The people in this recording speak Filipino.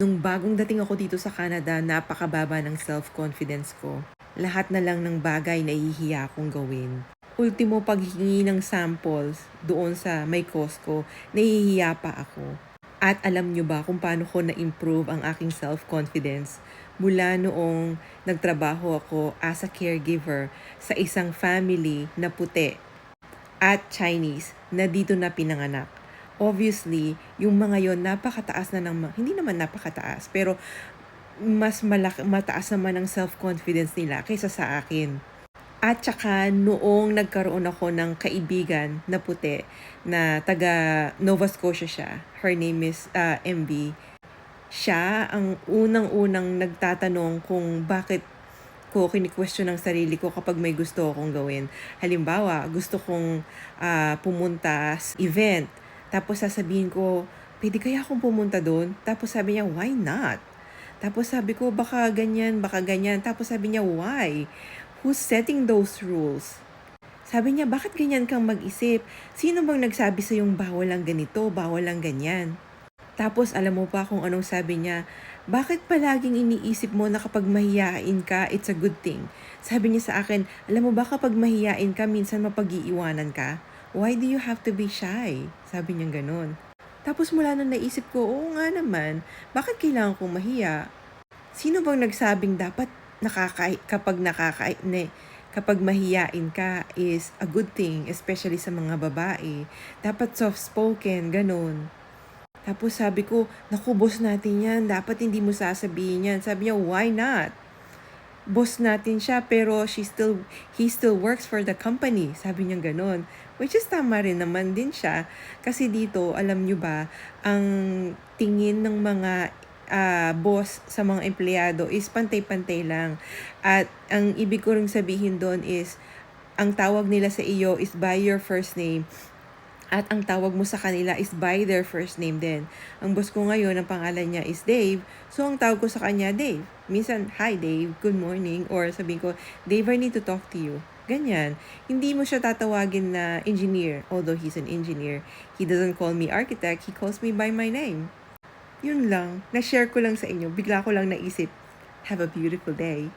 Nung bagong dating ako dito sa Canada, napakababa ng self-confidence ko. Lahat na lang ng bagay nahihiya akong gawin. Ultimo paghingi ng samples doon sa may Costco, nahihiya pa ako. At alam nyo ba kung paano ko na-improve ang aking self-confidence? Mula noong nagtrabaho ako as a caregiver sa isang family na puti at Chinese na dito na pinanganak. Obviously, yung mga yon napakataas na ng, hindi naman napakataas, pero mataas naman ang self-confidence nila kaysa sa akin. At saka noong nagkaroon ako ng kaibigan na puti na taga Nova Scotia siya, her name is MB, siya ang unang-unang nagtatanong kung bakit ko kini-question ang sarili ko kapag may gusto akong gawin. Halimbawa, gusto kong pumunta sa event. Tapos sasabihin ko, pwede kaya akong pumunta doon? Tapos sabi niya, why not? Tapos sabi ko, baka ganyan, baka ganyan. Tapos sabi niya, why? Who's setting those rules? Sabi niya, bakit ganyan kang mag-isip? Sino bang nagsabi sa yung bawal lang ganito, bawal lang ganyan? Tapos alam mo pa kung anong sabi niya, bakit palaging iniisip mo na kapag mahiyain ka, it's a good thing? Sabi niya sa akin, alam mo ba kapag mahiyain ka, minsan mapag-iiwanan ka? Why do you have to be shy? Sabi niya ganun. Tapos mula nung naisip ko, oo nga naman, bakit kailangan kong mahiya? Sino bang nagsabing dapat kapag mahiyain ka is a good thing, especially sa mga babae. Dapat soft-spoken, ganun. Tapos sabi ko, naku, boss natin yan. Dapat hindi mo sasabihin yan. Sabi niya, why not? Boss natin siya, pero he still works for the company. Sabi niya ganon. Which is tama rin naman din siya. Kasi dito, alam nyo ba, ang tingin ng mga boss sa mga empleyado is pantay-pantay lang. At ang ibig ko ring sabihin doon is, ang tawag nila sa iyo is by your first name. At ang tawag mo sa kanila is by their first name din. Ang boss ko ngayon, ang pangalan niya is Dave. So, ang tawag ko sa kanya, Dave. Minsan, hi Dave, good morning. Or sabihin ko, Dave, I need to talk to you. Ganyan. Hindi mo siya tatawagin na engineer. Although he's an engineer. He doesn't call me architect. He calls me by my name. Yun lang. Na-share ko lang sa inyo. Bigla ko lang naisip. Have a beautiful day.